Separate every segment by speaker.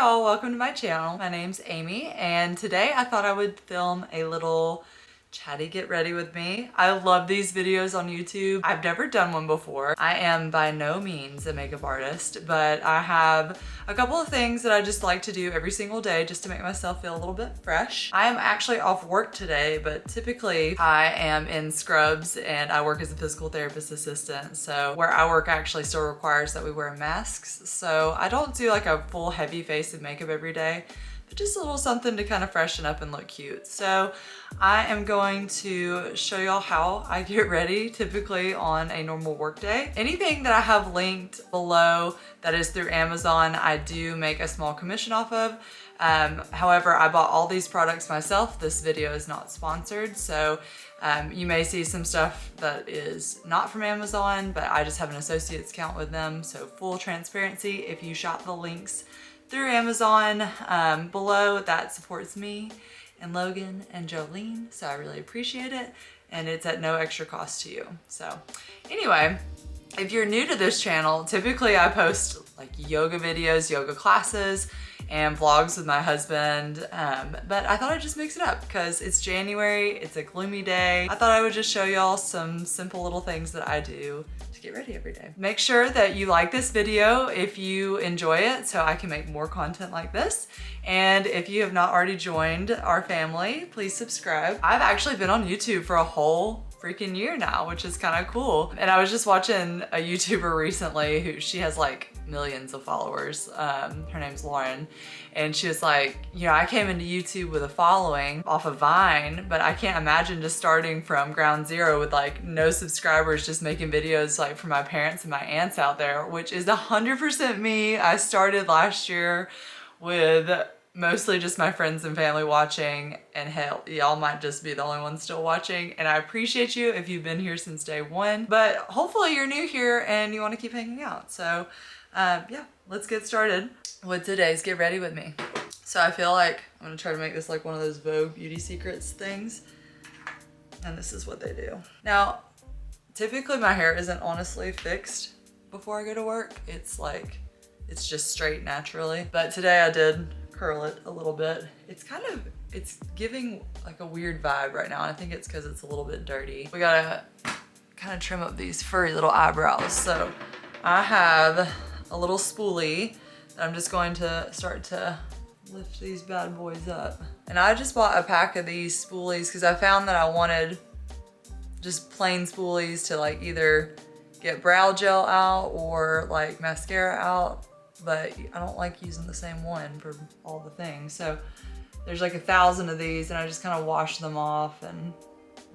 Speaker 1: y'all, welcome to my channel. My name's Amy and today I thought I would film a little chatty get ready with me. I love these videos on YouTube. I've never done one before. I am by no means a makeup artist, but I have a couple of things that I just like to do every single day just to make myself feel a little bit fresh. I am actually off work today, but typically I am in scrubs and I work as a physical therapist assistant. So where I work actually still requires that we wear masks. So I don't do like a full heavy face of makeup every day, but just a little something to kind of freshen up and look cute. So I am going to show y'all how I get ready typically on a normal work day. Anything that I have linked below that is through Amazon, I do make a small commission off of. However, I bought all these products myself. This video is not sponsored, so you may see some stuff that is not from Amazon, but I just have an associate's account with them. So full transparency, if you shop the links through Amazon below, that supports me and Logan and Jolene, so I really appreciate it, and it's at no extra cost to you. So anyway, if you're new to this channel, typically I post like yoga videos, yoga classes, and vlogs with my husband, but I thought I'd just mix it up because it's January, it's a gloomy day. I thought I would just show y'all some simple little things that I do to get ready every day. Make sure that you like this video if you enjoy it so I can make more content like this. And if you have not already joined our family, please subscribe. I've actually been on YouTube for a whole freaking year now, which is kind of cool. And I was just watching a YouTuber recently who she has like millions of followers. Her name's Lauren. And she was like, you know, I came into YouTube with a following off of Vine, but I can't imagine just starting from ground zero with like no subscribers, just making videos like for my parents and my aunts out there, which is 100% me. I started last year with mostly just my friends and family watching, and hell, y'all might just be the only ones still watching, and I appreciate you if you've been here since day one, but hopefully you're new here and you want to keep hanging out. So yeah, let's get started with today's Get Ready With Me. So I feel like I'm gonna try to make this like one of those Vogue Beauty Secrets things, and this is what they do. Now, typically my hair isn't honestly fixed before I go to work. It's like, it's just straight naturally, but today I did curl it a little bit. It's giving like a weird vibe right now, and I think it's because it's a little bit dirty. We gotta kind of trim up these furry little eyebrows. So I have a little spoolie that I'm just going to start to lift these bad boys up. And I just bought a pack of these spoolies because I found that I wanted just plain spoolies to like either get brow gel out or like mascara out, but I don't like using the same one for all the things. So there's like 1,000 of these, and I just kind of wash them off and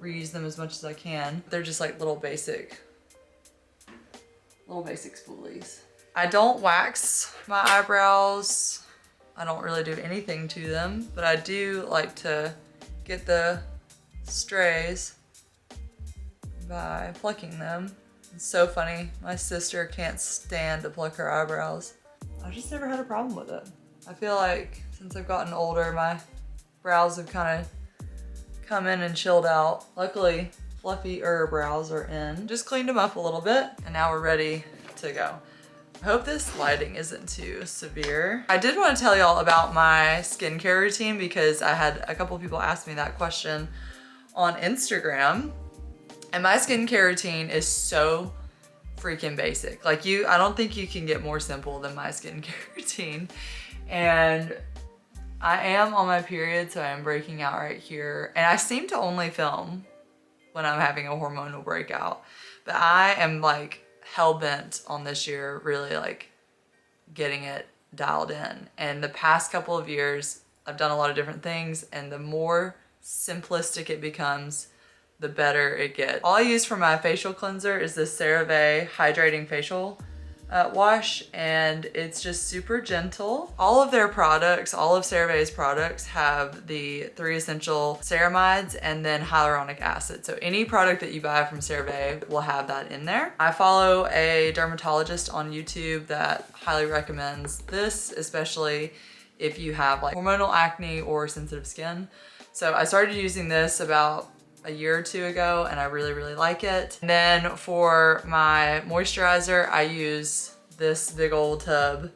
Speaker 1: reuse them as much as I can. They're just like little basic spoolies. I don't wax my eyebrows. I don't really do anything to them, but I do like to get the strays by plucking them. It's so funny. My sister can't stand to pluck her eyebrows. I've just never had a problem with it. I feel like since I've gotten older, my brows have kind of come in and chilled out. Luckily, fluffier brows are in. Just cleaned them up a little bit, and now we're ready to go. I hope this lighting isn't too severe. I did want to tell y'all about my skincare routine because I had a couple people ask me that question on Instagram. And my skincare routine is so freaking basic. Like I don't think you can get more simple than my skincare routine. And I am on my period, so I am breaking out right here. And I seem to only film when I'm having a hormonal breakout. But I am like hell-bent on this year really like getting it dialed in. And the past couple of years, I've done a lot of different things, and the more simplistic it becomes, the better it gets. All I use for my facial cleanser is this CeraVe Hydrating Facial Wash, and it's just super gentle. All of their products, all of CeraVe's products have the 3 essential ceramides and then hyaluronic acid. So any product that you buy from CeraVe will have that in there. I follow a dermatologist on YouTube that highly recommends this, especially if you have like hormonal acne or sensitive skin. So I started using this about a year or two ago, and I really, really like it. And then for my moisturizer, I use this big old tub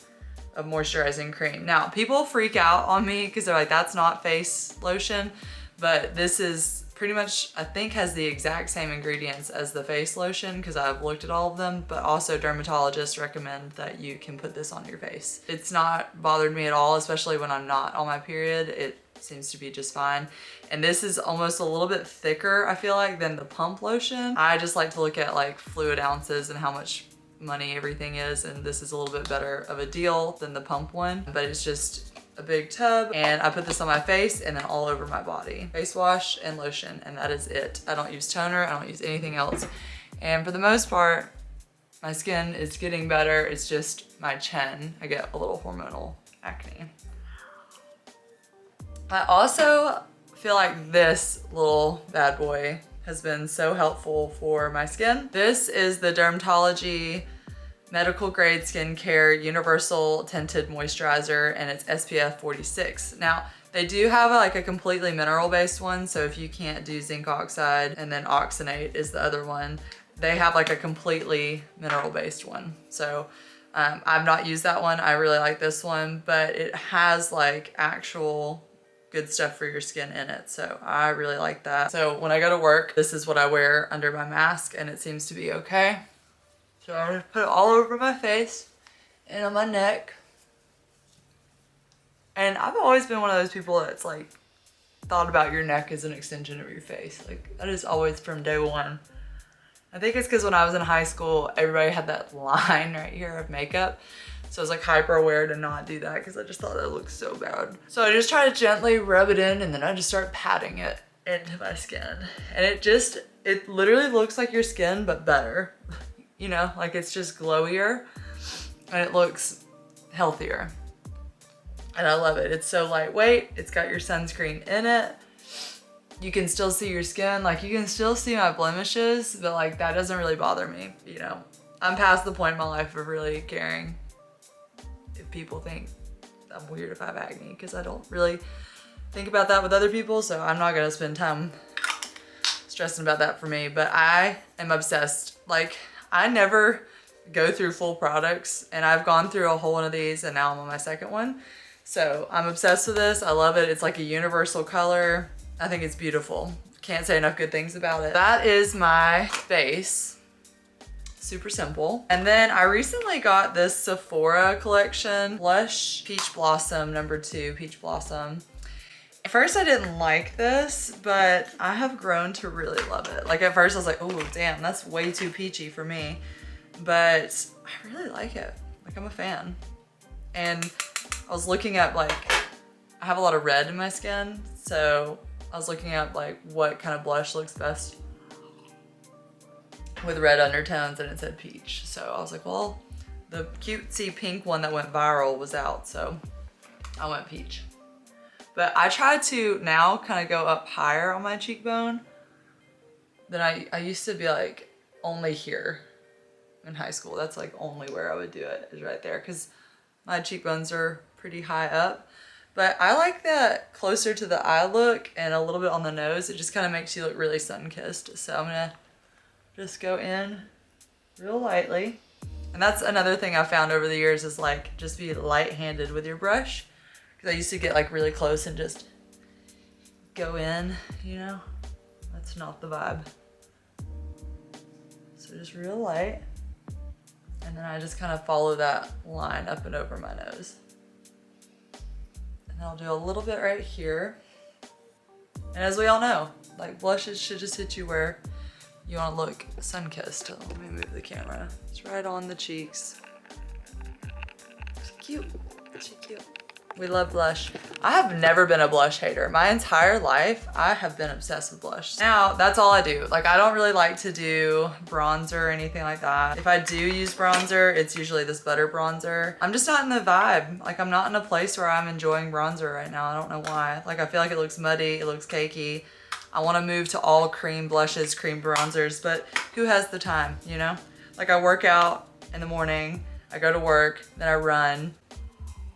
Speaker 1: of moisturizing cream. Now, people freak out on me because they're like, that's not face lotion, but this is pretty much, I think, has the exact same ingredients as the face lotion because I've looked at all of them, but also dermatologists recommend that you can put this on your face. It's not bothered me at all, especially when I'm not on my period. It seems to be just fine. And this is almost a little bit thicker, I feel like, than the pump lotion. I just like to look at like fluid ounces and how much money everything is, and this is a little bit better of a deal than the pump one, but it's just a big tub, and I put this on my face and then all over my body. Face wash and lotion, and that is it. I don't use toner, I don't use anything else. And for the most part, my skin is getting better. It's just my chin. I get a little hormonal acne. I also feel like this little bad boy has been so helpful for my skin. This is the Dermatology Medical Grade Skincare Universal Tinted Moisturizer, and it's SPF 46. Now, they do have like a completely mineral-based one, so if you can't do zinc oxide, and then oxynate is the other one, they have like a completely mineral-based one. So I've not used that one. I really like this one, but it has like actual good stuff for your skin in it. So I really like that. So when I go to work, this is what I wear under my mask, and it seems to be okay. So I'm gonna put it all over my face and on my neck. And I've always been one of those people that's like thought about your neck as an extension of your face. Like that is always from day one. I think it's because when I was in high school, everybody had that line right here of makeup. So I was like hyper aware to not do that because I just thought that looked so bad. So I just try to gently rub it in, and then I just start patting it into my skin. And it literally looks like your skin, but better. You know, like it's just glowier and it looks healthier. And I love it. It's so lightweight. It's got your sunscreen in it. You can still see your skin. Like you can still see my blemishes, but like that doesn't really bother me. You know, I'm past the point in my life of really caring if people think I'm weird if I have acne, because I don't really think about that with other people. So I'm not gonna spend time stressing about that for me, but I am obsessed. Like I never go through full products, and I've gone through a whole one of these, and now I'm on my second one. So I'm obsessed with this. I love it. It's like a universal color. I think it's beautiful. Can't say enough good things about it. That is my face. Super simple. And then I recently got this Sephora collection blush, Peach Blossom, #2 Peach Blossom. At first I didn't like this, but I have grown to really love it. Like at first I was like, oh damn, that's way too peachy for me. But I really like it. Like I'm a fan. And I was looking at like, I have a lot of red in my skin. So I was looking at like what kind of blush looks best with red undertones, and it said peach. So I was like, well, the cutesy pink one that went viral was out. So I went peach. But I try to now kind of go up higher on my cheekbone than I used to be like only here in high school. That's like only where I would do it, is right there, because my cheekbones are pretty high up. But I like that closer to the eye look and a little bit on the nose. It just kind of makes you look really sun-kissed. So I'm gonna just go in real lightly. And that's another thing I found over the years is like just be light-handed with your brush. Because I used to get like really close and just go in, you know? That's not the vibe. So just real light. And then I just kind of follow that line up and over my nose. And I'll do a little bit right here. And as we all know, like blushes should just hit you where you want to look sun-kissed. Let me move the camera. It's right on the cheeks. It's cute. It's cute. We love blush. I have never been a blush hater. My entire life, I have been obsessed with blush. Now, that's all I do. Like, I don't really like to do bronzer or anything like that. If I do use bronzer, it's usually this butter bronzer. I'm just not in the vibe. Like, I'm not in a place where I'm enjoying bronzer right now. I don't know why. Like, I feel like it looks muddy, it looks cakey. I want to move to all cream blushes, cream bronzers, but who has the time, you know? Like, I work out in the morning, I go to work, then I run.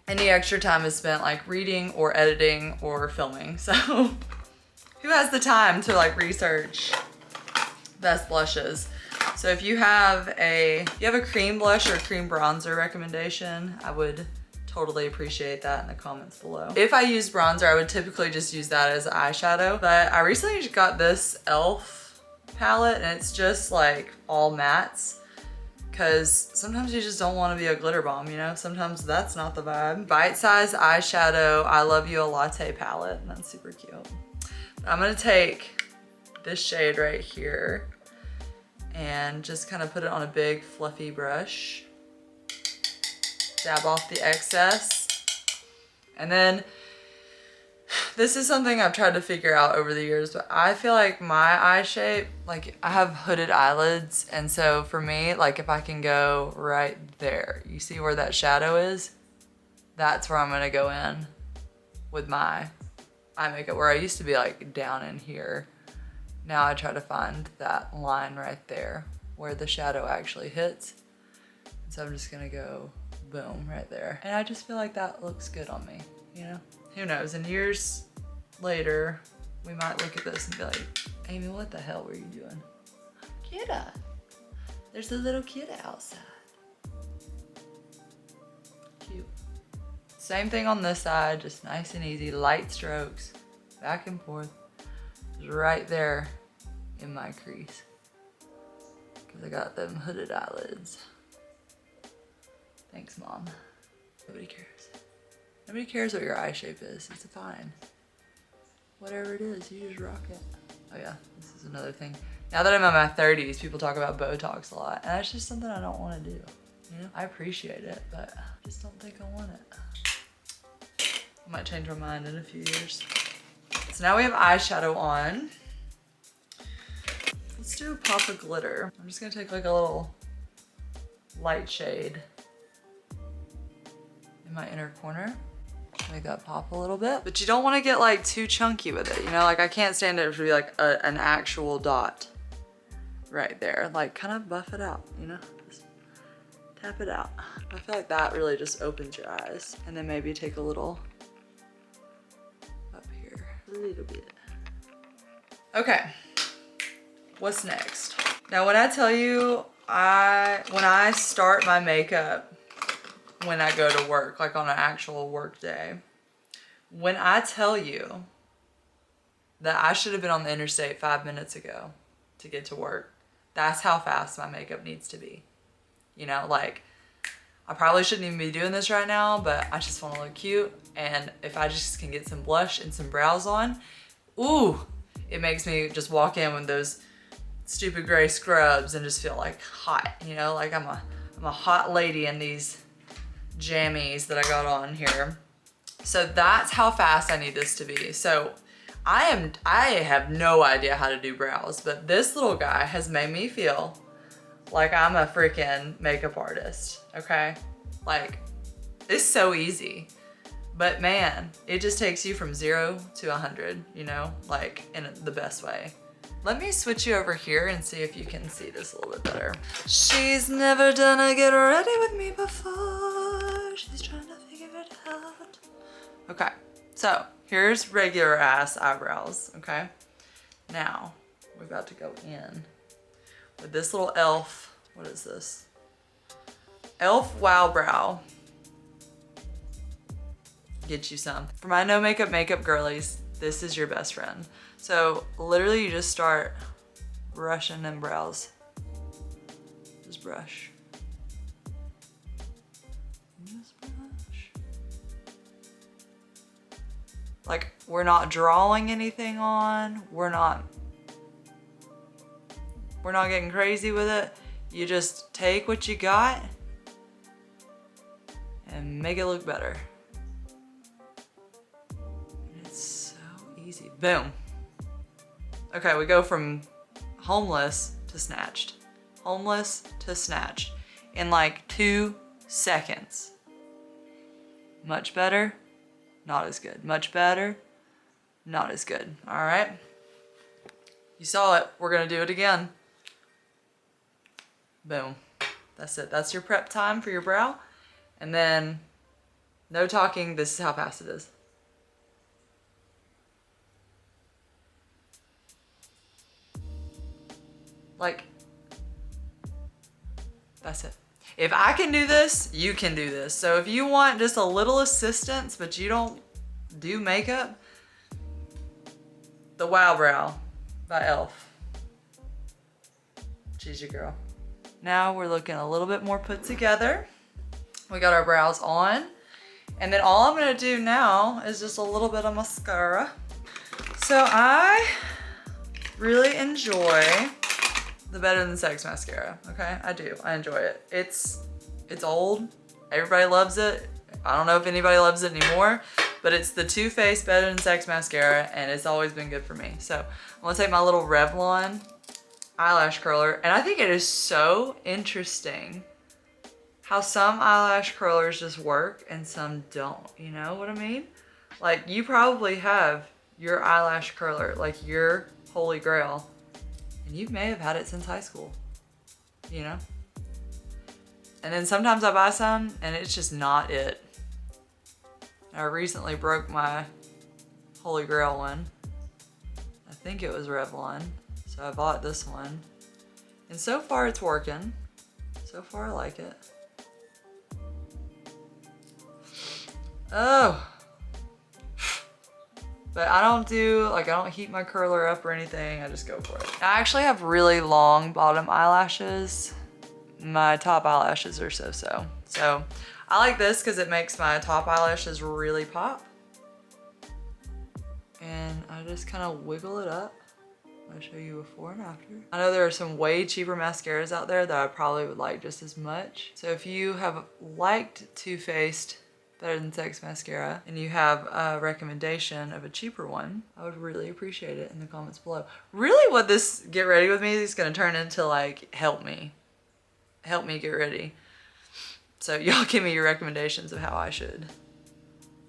Speaker 1: Any extra time is spent like reading or editing or filming. So who has the time to like research best blushes? So if you have a cream blush or cream bronzer recommendation, I would totally appreciate that in the comments below. If I use bronzer, I would typically just use that as eyeshadow, but I recently just got this e.l.f. palette and it's just like all mattes, because sometimes you just don't want to be a glitter bomb, you know? Sometimes that's not the vibe. Bite Size Eyeshadow I Love You a Latte palette, and that's super cute. But I'm gonna take this shade right here and just kind of put it on a big fluffy brush. Dab off the excess. And then this is something I've tried to figure out over the years, but I feel like my eye shape, like I have hooded eyelids. And so for me, like if I can go right there, you see where that shadow is? That's where I'm gonna go in with my eye makeup, where I used to be like down in here. Now I try to find that line right there where the shadow actually hits. So I'm just gonna go boom right there. And I just feel like that looks good on me, you know? Who knows, in years later, we might look at this and be like, Amy, what the hell were you doing? Kidda. There's a little kidda outside. Cute. Same thing on this side, just nice and easy, light strokes, back and forth. Just right there in my crease. Cause I got them hooded eyelids. Thanks, Mom. Nobody cares. Nobody cares what your eye shape is. It's fine. Whatever it is, you just rock it. Oh yeah, this is another thing. Now that I'm in my 30s, people talk about Botox a lot, and that's just something I don't want to do. You know, I appreciate it, but I just don't think I want it. I might change my mind in a few years. So now we have eyeshadow on. Let's do a pop of glitter. I'm just gonna take like a little light shade in my inner corner. Make that pop a little bit. But you don't want to get like too chunky with it, you know? Like I can't stand it to be like an actual dot right there. Like kind of buff it out, you know? Just tap it out. I feel like that really just opens your eyes. And then maybe take a little up here, a little bit. Okay, what's next? Now when I tell you, when I start my makeup, when I go to work, like on an actual work day, when I tell you that I should have been on the interstate 5 minutes ago to get to work, that's how fast my makeup needs to be. You know, like I probably shouldn't even be doing this right now, but I just want to look cute. And if I just can get some blush and some brows on, ooh, it makes me just walk in with those stupid gray scrubs and just feel like hot, you know, like I'm a hot lady in these jammies that I got on here. So that's how fast I need this to be. So I have no idea how to do brows, but this little guy has made me feel like I'm a freaking makeup artist, okay? Like, it's so easy, but man, it just takes you from 0 to 100, you know, like in the best way. Let me switch you over here and see if you can see this a little bit better. She's never done a get ready with me before. She's trying to figure it out. Okay, so here's regular ass eyebrows, okay? Now, we're about to go in with this little e.l.f. What is this? e.l.f. Wow Brow. Get you some. For my no makeup girlies, this is your best friend. So literally you just start brushing them brows. Just brush. Just brush. Like we're not drawing anything on. We're not getting crazy with it. You just take what you got and make it look better. It's so easy. Boom. Okay, we go from homeless to snatched. Homeless to snatched in like 2 seconds. Much better, not as good. Much better, not as good. All right. You saw it. We're gonna do it again. Boom. That's it. That's your prep time for your brow. And then no talking. This is how fast it is. Like, that's it. If I can do this, you can do this. So if you want just a little assistance, but you don't do makeup, the Wow Brow by e.l.f. She's your girl. Now we're looking a little bit more put together. We got our brows on. And then all I'm gonna do now is just a little bit of mascara. So I really enjoy the Better Than Sex mascara, okay? I do, I enjoy it. It's old, everybody loves it. I don't know if anybody loves it anymore, but it's the Too Faced Better Than Sex mascara, and it's always been good for me. So I'm gonna take my little Revlon eyelash curler, and I think it is so interesting how some eyelash curlers just work and some don't, you know what I mean? Like, you probably have your eyelash curler, like your holy grail, and you may have had it since high school, you know? And then sometimes I buy some and it's just not it. I recently broke my holy grail one. I think it was Revlon, so I bought this one. And so far it's working. So far I like it. Oh. But I don't heat my curler up or anything. I just go for it. I actually have really long bottom eyelashes. My top eyelashes are so-so. So I like this because it makes my top eyelashes really pop. And I just kind of wiggle it up. I'll show you before and after. I know there are some way cheaper mascaras out there that I probably would like just as much. So if you have liked Too Faced Better Than Sex mascara and you have a recommendation of a cheaper one, I would really appreciate it in the comments below. Really what this Get Ready With Me is gonna turn into, like, help me get ready. So y'all give me your recommendations of how I should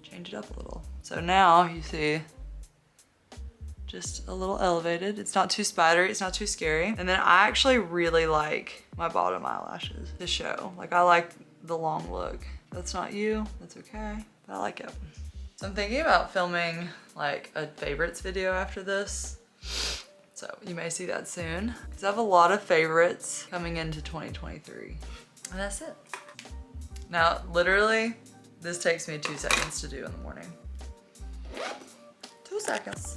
Speaker 1: change it up a little. So now you see just a little elevated. It's not too spidery, it's not too scary. And then I actually really like my bottom eyelashes to show. Like, I like the long look. That's not you, that's okay, but I like it. So I'm thinking about filming like a favorites video after this. So you may see that soon. Because I have a lot of favorites coming into 2023. And that's it. Now, literally, this takes me 2 seconds to do in the morning. 2 seconds.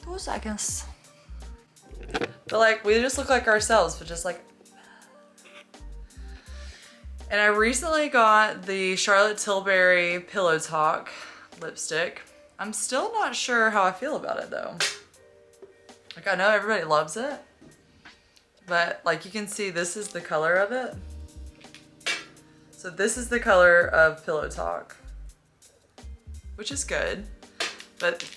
Speaker 1: 2 seconds. But like, we just look like ourselves, but just like. And I recently got the Charlotte Tilbury Pillow Talk lipstick. I'm still not sure how I feel about it though. Like, I know everybody loves it, but like you can see, this is the color of it. So this is the color of Pillow Talk, which is good, but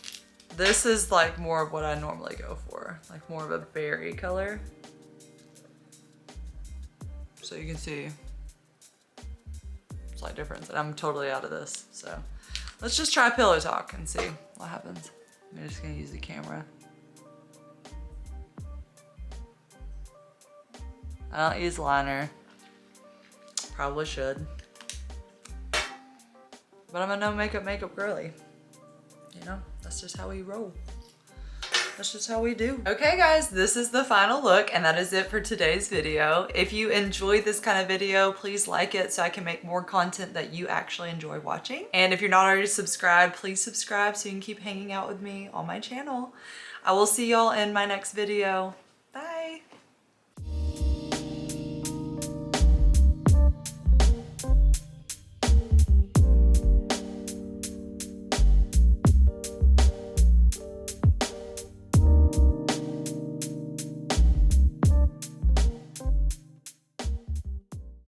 Speaker 1: this is like more of what I normally go for, like more of a berry color. So you can see slight difference, and I'm totally out of this. So let's just try Pillow Talk and see what happens. I'm just gonna use the camera. I don't use liner. Probably should. But I'm a no makeup girly. You know, that's just how we roll. That's just how we do. Okay guys, this is the final look, and that is it for today's video. If you enjoyed this kind of video, please like it so I can make more content that you actually enjoy watching. And if you're not already subscribed, please subscribe so you can keep hanging out with me on my channel. I will see y'all in my next video.